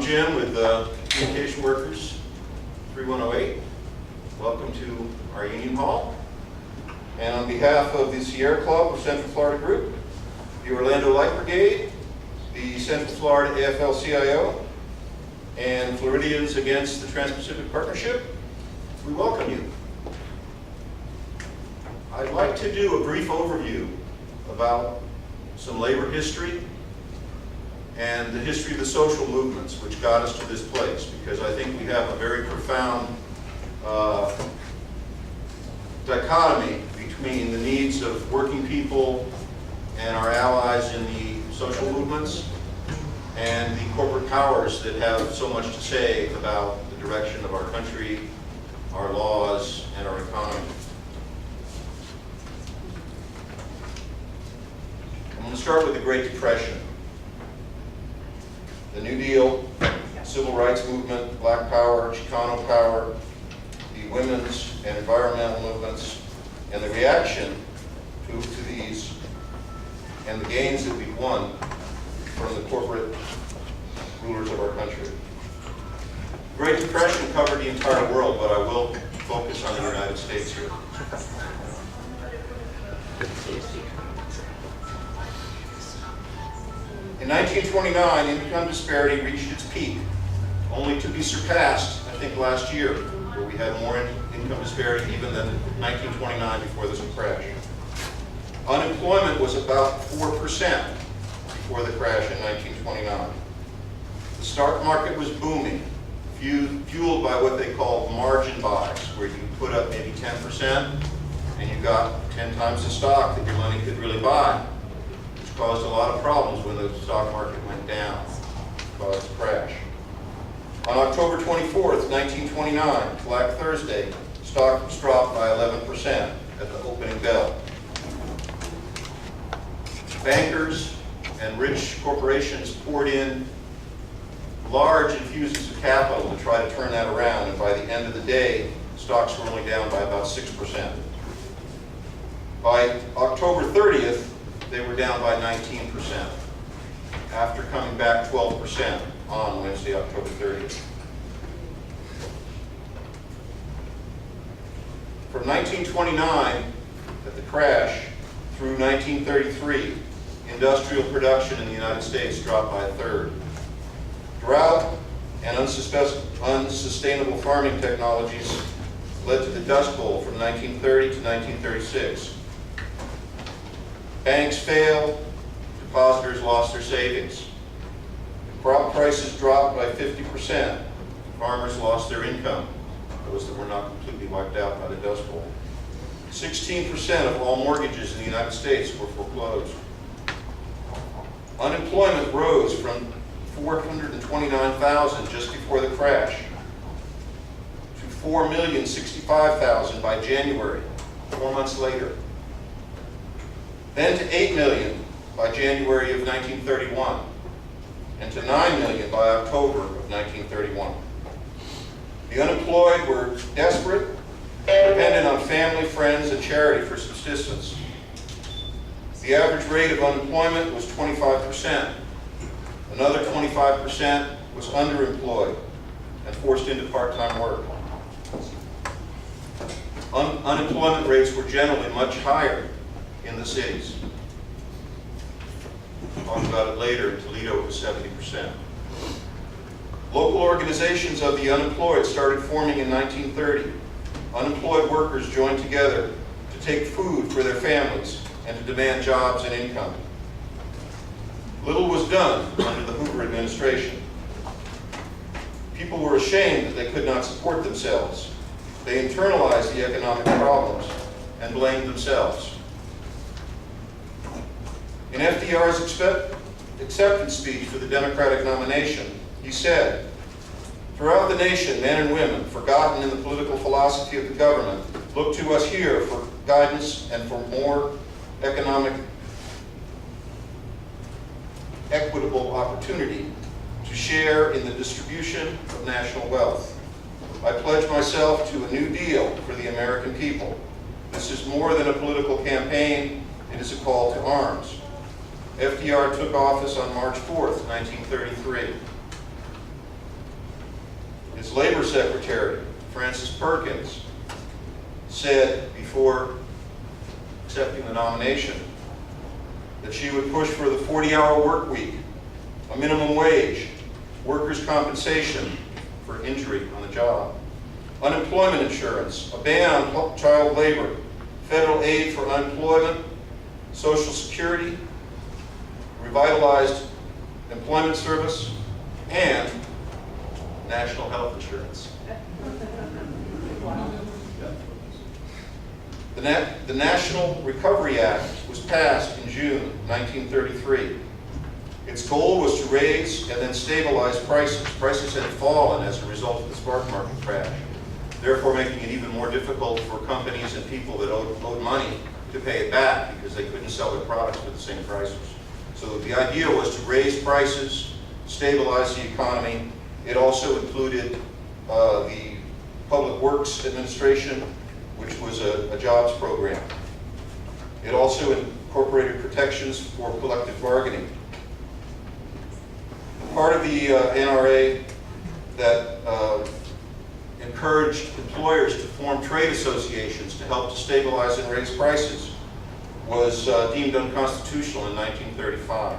Jim with Communication Workers 3108. Welcome to our Union Hall. And on behalf of the Sierra Club of Central Florida Group, the Orlando Light Brigade, the Central Florida AFL-CIO, and Floridians Against the Trans-Pacific Partnership, we welcome you. I'd like to do a brief overview about some labor history and the history of the social movements which got us to this place, because I think we have a very profound dichotomy between the needs of working people and our allies in the social movements and the corporate powers that have so much to say about the direction of our country, our laws, and our economy. I'm going to start with the Great Depression. The New Deal, Civil Rights Movement, Black Power, Chicano Power, the women's and environmental movements, and the reaction to these, and the gains that we've won from the corporate rulers of our country. The Great Depression covered the entire world, but I will focus on the United States here. In 1929, income disparity reached its peak, only to be surpassed, I think, last year, where we had more income disparity even than 1929 before this crash. Unemployment was about 4% before the crash in 1929. The stock market was booming, fueled by what they call margin buys, where you put up maybe 10% and you got 10 times the stock that your money could really buy, which caused a lot of problems when the stock market went down, caused a crash. On October 24th, 1929, Black Thursday, stocks dropped by 11% at the opening bell. Bankers and rich corporations poured in large infusions of capital to try to turn that around, and by the end of the day, stocks were only down by about 6%. By October 30th, they were down by 19%, after coming back 12% on Wednesday, October 30th. From 1929, at the crash, through 1933, industrial production in the United States dropped by a third. Drought and unsustainable farming technologies led to the Dust Bowl from 1930 to 1936. Banks failed, depositors lost their savings. Crop prices dropped by 50%. Farmers lost their income, those that were not completely wiped out by the Dust Bowl. 16% of all mortgages in the United States were foreclosed. Unemployment rose from 429,000 just before the crash to 4,065,000 by January, 4 months later. Then to 8 million by January of 1931, and to 9 million by October of 1931. The unemployed were desperate, dependent on family, friends, and charity for subsistence. The average rate of unemployment was 25%. Another 25% was underemployed and forced into part-time work. Unemployment rates were generally much higher in the cities. We'll talk about it later. In Toledo, it was 70%. Local organizations of the unemployed started forming in 1930. Unemployed workers joined together to take food for their families and to demand jobs and income. Little was done under the Hoover administration. People were ashamed that they could not support themselves. They internalized the economic problems and blamed themselves. In FDR's acceptance speech for the Democratic nomination, he said, "Throughout the nation, men and women, forgotten in the political philosophy of the government, look to us here for guidance and for more equitable opportunity to share in the distribution of national wealth. I pledge myself to a new deal for the American people. This is more than a political campaign, it is a call to arms." FDR took office on March 4th, 1933. His labor secretary, Frances Perkins, said before accepting the nomination that she would push for the 40-hour work week, a minimum wage, workers' compensation for injury on the job, unemployment insurance, a ban on child labor, federal aid for unemployment, Social Security, revitalized employment service, and national health insurance. The National Recovery Act was passed in June 1933. Its goal was to raise and then stabilize prices. Prices had fallen as a result of the spark market crash, therefore making it even more difficult for companies and people that owed money to pay it back because they couldn't sell their products for the same prices. So the idea was to raise prices, stabilize the economy. It also included the Public Works Administration, which was a jobs program. It also incorporated protections for collective bargaining. Part of the NRA that encouraged employers to form trade associations to help to stabilize and raise prices was deemed unconstitutional in 1935.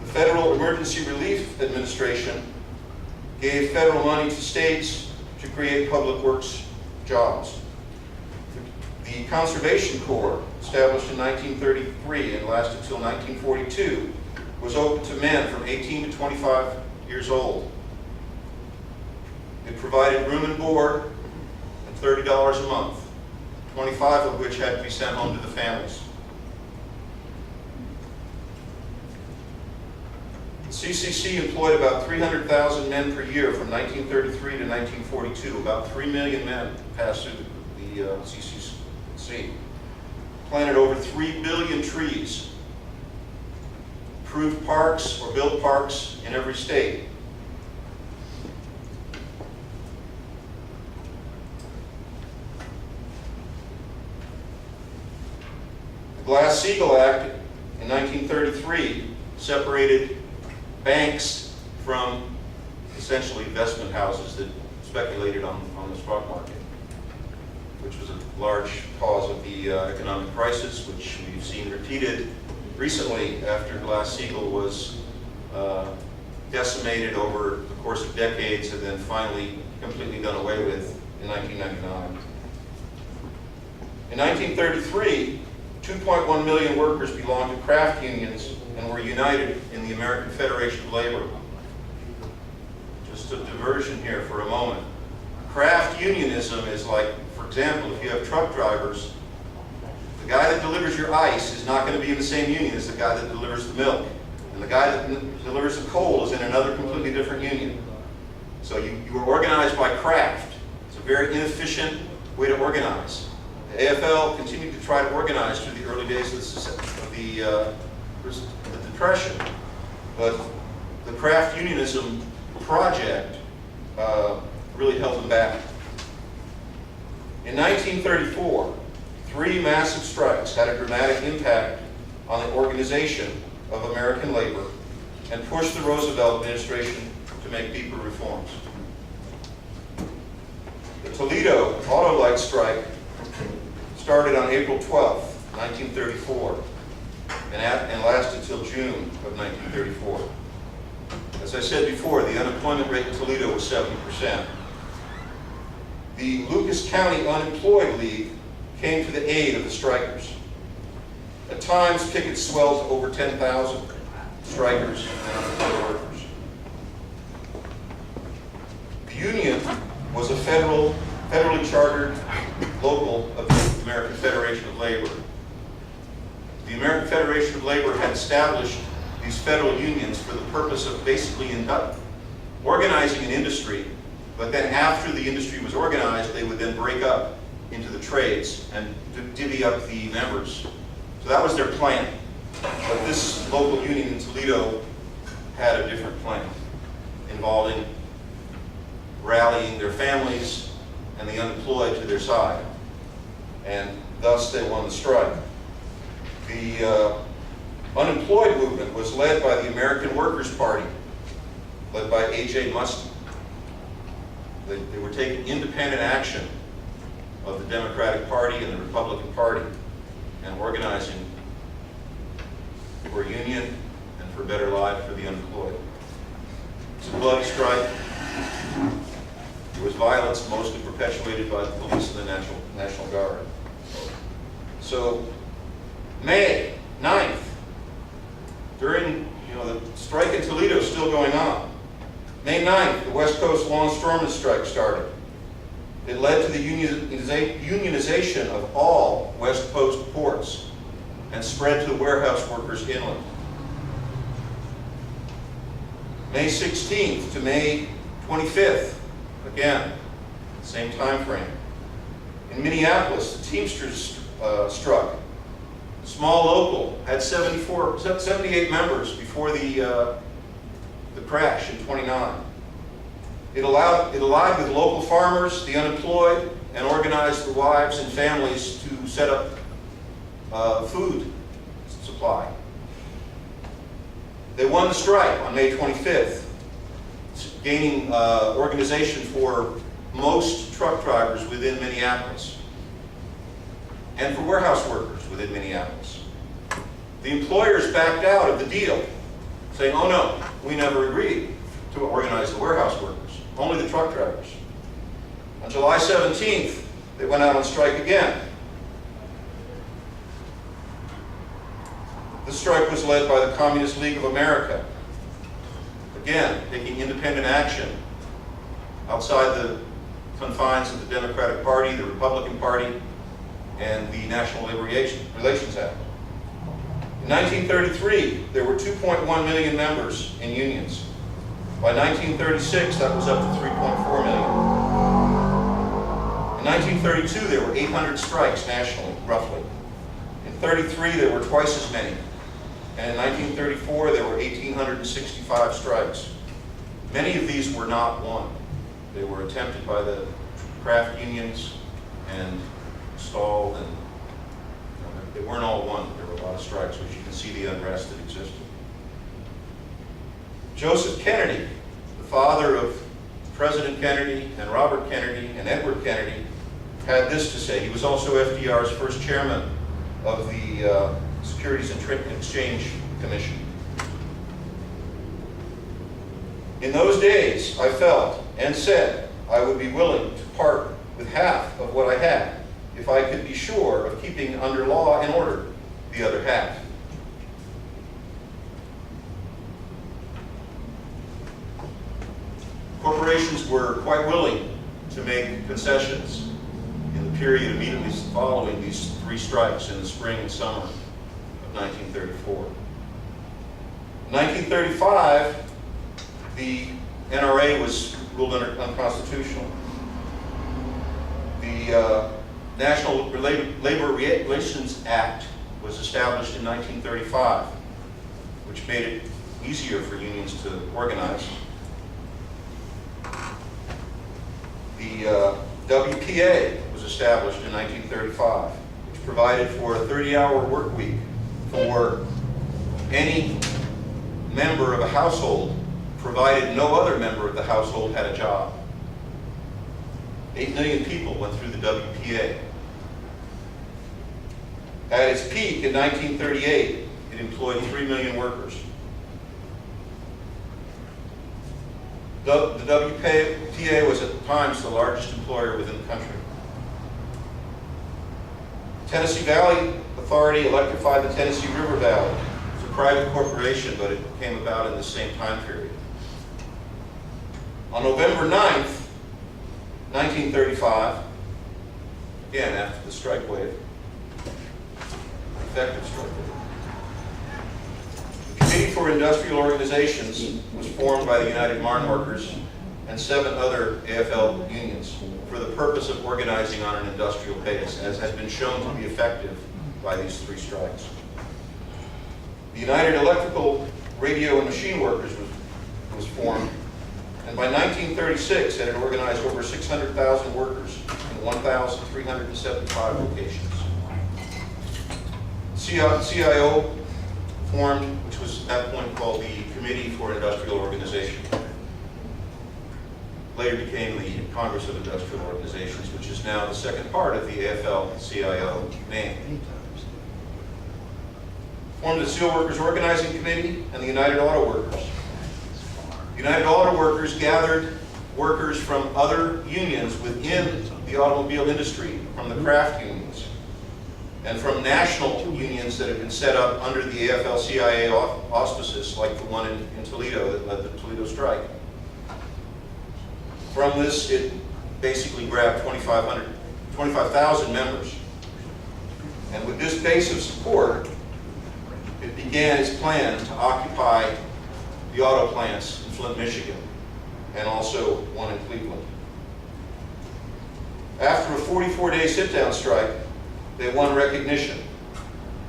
The Federal Emergency Relief Administration gave federal money to states to create public works jobs. The Conservation Corps, established in 1933 and lasted until 1942, was open to men from 18 to 25 years old. It provided room and board and $30 a month, 25 of which had to be sent home to the families. The CCC employed about 300,000 men per year from 1933 to 1942. About 3 million men passed through the CCC. Planted over 3 billion trees. Approved parks or built parks in every state. The Glass-Steagall Act in 1933 separated banks from essentially investment houses that speculated on the stock market, which was a large cause of the economic crisis, which we've seen repeated recently after Glass-Steagall was decimated over the course of decades and then finally completely done away with in 1999. In 1933, 2.1 million workers belonged to craft unions and were united in the American Federation of Labor. Just a diversion here for a moment. Craft unionism is like, for example, if you have truck drivers, the guy that delivers your ice is not going to be in the same union as the guy that delivers the milk. And the guy that delivers the coal is in another completely different union. So you are organized by craft. It's a very inefficient way to organize. The AFL continued to try to organize through the early days of the Depression. But the craft unionism project really held them back. In 1934, 3 massive strikes had a dramatic impact on the organization of American labor and pushed the Roosevelt administration to make deeper reforms. The Toledo auto light strike started on April 12, 1934, and lasted until June of 1934. As I said before, the unemployment rate in Toledo was 70%. The Lucas County Unemployed League came to the aid of the strikers. At times, pickets swelled to over 10,000 strikers and unemployed workers. The union was a federally chartered local of the American Federation of Labor. The American Federation of Labor had established these federal unions for the purpose of basically organizing an industry, but then after the industry was organized, they would then break up into the trades and divvy up the members. So that was their plan. But this local union in Toledo had a different plan, involving rallying their families and the unemployed to their side. And thus they won the strike. The unemployed movement was led by the American Workers' Party, led by A.J. Musty. They were taking independent action of the Democratic Party and the Republican Party and organizing for a union and for a better life for the unemployed. It's a bloody strike. There was violence mostly perpetuated by the police and the National Guard. So May 9th, during the strike in Toledo is still going on. May 9th, the West Coast Lawn Storeman strike started. It led to the unionization of all West Coast ports and spread to the warehouse workers inland. May 16th to May 25th, again, same time frame. In Minneapolis, the Teamsters struck. Small local, had 78 members before the crash in '29. It allied with local farmers, the unemployed, and organized the wives and families to set up food supply. They won the strike on May 25th, gaining organization for most truck drivers within Minneapolis and for warehouse workers within Minneapolis. The employers backed out of the deal, saying, oh no, we never agreed to organize the warehouse workers, only the truck drivers. On July 17th, they went out on strike again. The strike was led by the Communist League of America, again, taking independent action outside the confines of the Democratic Party, the Republican Party, and the National Labor Relations Act. In 1933, there were 2.1 million members in unions. By 1936, that was up to 3.4 million. In 1932, there were 800 strikes nationally, roughly. In 1933, there were twice as many. And in 1934, there were 1,865 strikes. Many of these were not won. They were attempted by the craft unions and stalled, and they weren't all won. There were a lot of strikes, which you can see the unrest that existed. Joseph Kennedy, the father of President Kennedy and Robert Kennedy and Edward Kennedy, had this to say. He was also FDR's first chairman of the Securities and Exchange Commission. In those days, I felt and said I would be willing to part with half of what I had if I could be sure of keeping under law and order the other half. Corporations were quite willing to make concessions in the period immediately following these three strikes in the spring and summer of 1934. In 1935, the NRA was ruled unconstitutional. The National Labor Relations Act was established in 1935, which made it easier for unions to organize. The WPA was established in 1935, which provided for a 30-hour work week for any member of a household, provided no other member of the household had a job. 8 million people went through the WPA. At its peak in 1938, it employed 3 million workers. The WPA was at times the largest employer within the country. Tennessee Valley Authority electrified the Tennessee River Valley. It's a private corporation, but it came about in the same time period. On November 9th, 1935, again after the strike wave, effective strike wave, the Committee for Industrial Organizations was formed by the United Mine Workers and 7 other AFL unions for the purpose of organizing on an industrial base, as has been shown to be effective by these 3 strikes. The United Electrical, Radio, and Machine Workers was formed, and by 1936 it had organized over 600,000 workers in 1,375 locations. CIO formed, which was at that point called the Committee for Industrial Organization. later became the Congress of Industrial Organizations, which is now the second part of the AFL-CIO name. Formed the Steelworkers Organizing Committee and the United Auto Workers. The United Auto Workers gathered workers from other unions within the automobile industry, from the craft unions, and from national unions that had been set up under the AFL-CIO auspices, like the one in Toledo that led the Toledo strike. From this, it basically grabbed 25,000 members. And with this base of support, it began its plan to occupy the auto plants in Flint, Michigan, and also one in Cleveland. After a 44-day sit-down strike, they won recognition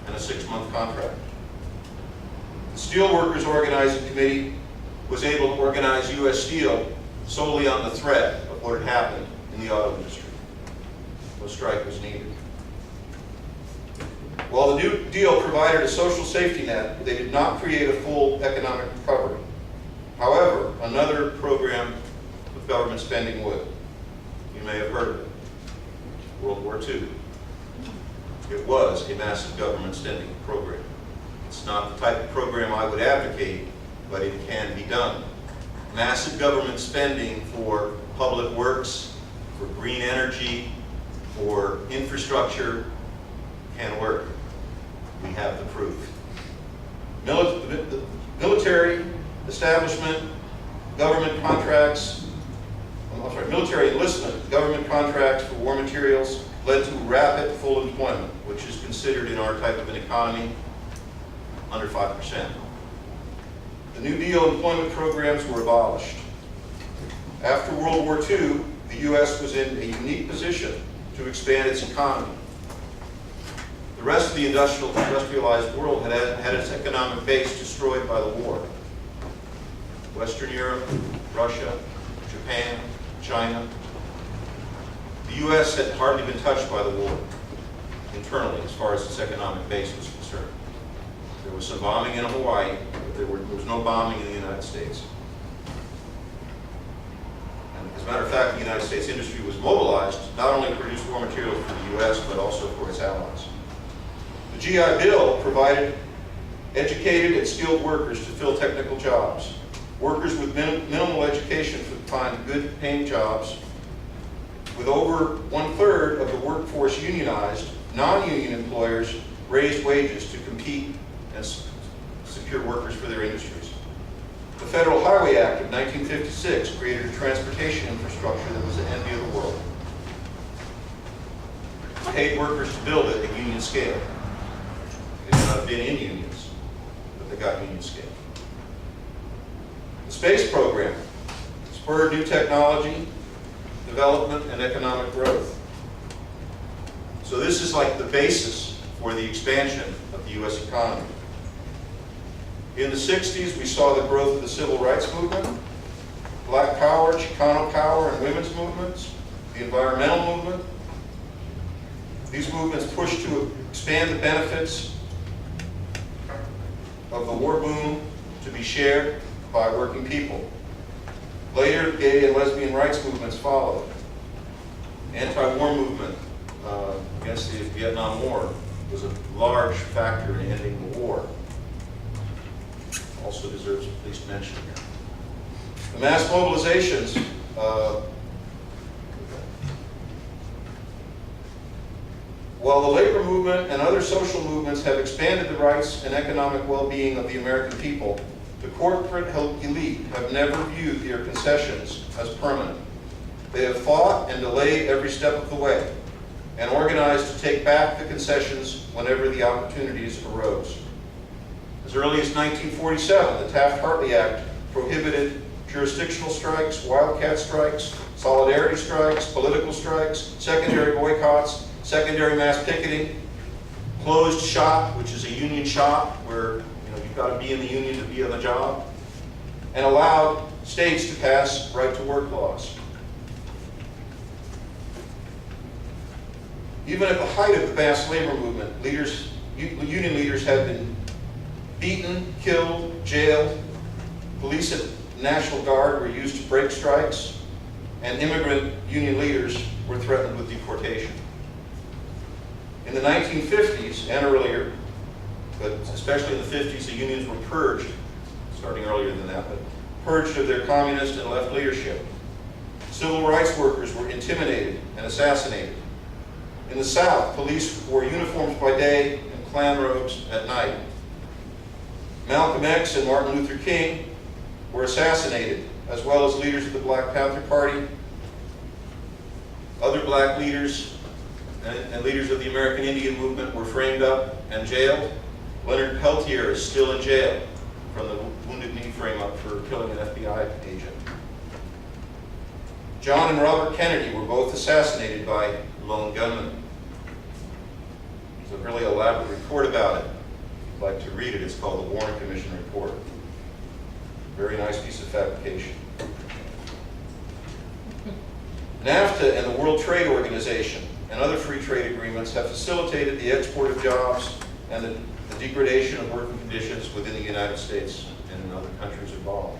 and a 6-month contract. The Steelworkers Organizing Committee was able to organize U.S. Steel solely on the threat of what had happened in the auto industry. No strike was needed. While the New Deal provided a social safety net, they did not create a full economic recovery. However, another program of government spending would. You may have heard of it. World War II. It was a massive government spending program. It's not the type of program I would advocate, but it can be done. Massive government spending for public works, for green energy, for infrastructure can work. We have the proof. The military establishment, government contracts, military enlistment, government contracts for war materials led to rapid full employment, which is considered in our type of an economy under 5%. The New Deal employment programs were abolished. After World War II, the U.S. was in a unique position to expand its economy. The rest of the industrialized world had its economic base destroyed by the war. Western Europe, Russia, Japan, China. The U.S. had hardly been touched by the war internally as far as its economic base was concerned. There was some bombing in Hawaii, but there was no bombing in the United States. And as a matter of fact, the United States industry was mobilized not only to produce war materials for the U.S., but also for its allies. The GI Bill provided educated and skilled workers to fill technical jobs. Workers with minimal education could find good paying jobs. With over 1/3 of the workforce unionized, non-union employers raised wages to compete and secure workers for their industries. The Federal Highway Act of 1956 created a transportation infrastructure that was the envy of the world. It paid workers to build it at union scale. They may not have been in unions, but they got union scale. The space program spurred new technology, development, and economic growth. So this is like the basis for the expansion of the U.S. economy. In the 60s, we saw the growth of the civil rights movement, Black Power, Chicano Power, and women's movements, the environmental movement. These movements pushed to expand the benefits of the war boom to be shared by working people. Later, gay and lesbian rights movements followed. Anti-war movement against the Vietnam War was a large factor in ending the war. Also deserves at least mention here. The mass mobilizations while the labor movement and other social movements have expanded the rights and economic well-being of the American people, the corporate elite have never viewed their concessions as permanent. They have fought and delayed every step of the way and organized to take back the concessions whenever the opportunities arose. As early as 1947, the Taft-Hartley Act prohibited jurisdictional strikes, wildcat strikes, solidarity strikes, political strikes, secondary boycotts, secondary mass picketing, closed shop, which is a union shop where you've got to be in the union to be on the job, and allowed states to pass right-to-work laws. Even at the height of the mass labor movement, union leaders have been beaten, killed, jailed. Police and National Guard were used to break strikes. and immigrant union leaders were threatened with deportation. In the 1950s and earlier, but especially in the 50s, the unions were purged, starting earlier than that, but purged of their communist and left leadership. Civil rights workers were intimidated and assassinated. In the South, police wore uniforms by day and Klan robes at night. Malcolm X and Martin Luther King were assassinated, as well as leaders of the Black Panther Party. Other black leaders and leaders of the American Indian movement were framed up and jailed. Leonard Peltier is still in jail from the Wounded Knee frame-up for killing an FBI agent. John and Robert Kennedy were both assassinated by lone gunmen. There's a really elaborate report about it. If you'd like to read it, it's called the Warren Commission Report. Very nice piece of fabrication. NAFTA and the World Trade Organization and other free trade agreements have facilitated the export of jobs and the degradation of working conditions within the United States and in other countries involved.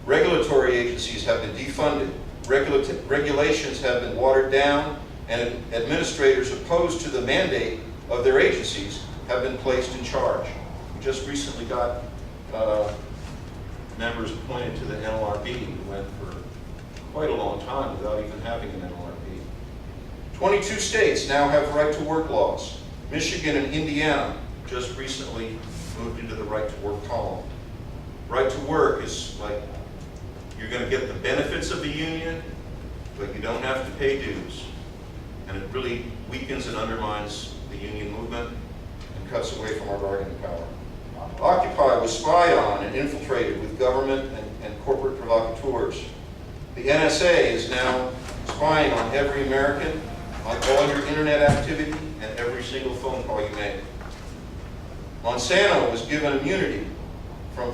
Regulatory agencies have been defunded, regulations have been watered down, and administrators opposed to the mandate of their agencies have been placed in charge. We just recently got members appointed to the NLRB who went for quite a long time without even having an NLRB. 22 states now have right-to-work laws. Michigan and Indiana just recently moved into the right-to-work column. Right to work is like you're going to get the benefits of the union, but you don't have to pay dues. And it really weakens and undermines the union movement and cuts away from our bargaining power. Occupy was spied on and infiltrated with government and corporate provocateurs. The NSA is now spying on every American, on all your internet activity, and every single phone call you make. Monsanto was given immunity from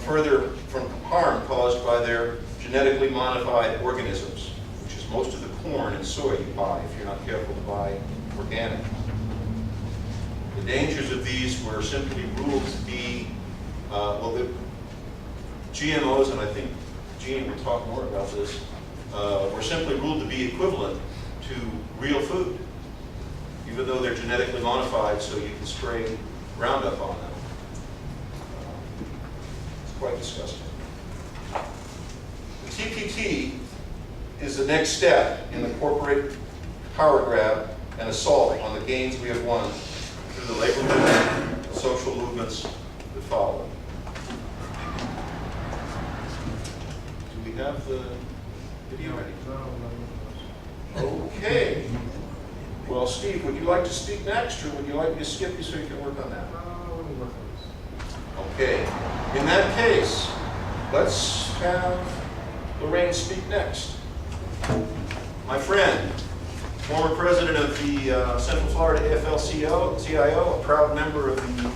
harm caused by their genetically modified organisms, which is most of the corn and soy you buy if you're not careful to buy organic. The dangers of these were simply ruled to be, the GMOs, and I think Gene will talk more about this, were simply ruled to be equivalent to real food, even though they're genetically modified so you can spray Roundup on them. It's quite disgusting. The TPP is the next step in the corporate power grab and assault on the gains we have won through the labor movement and social movements that follow. Do we have the video ready? Okay. Well, Steve, would you like to speak next, or would you like me to skip you so you can work on that? Okay. In that case, let's have Lorraine speak next. My friend, former president of the Central Florida AFL-CIO, a proud member of the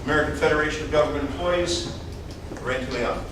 American Federation of Government Employees, Lorraine Leon.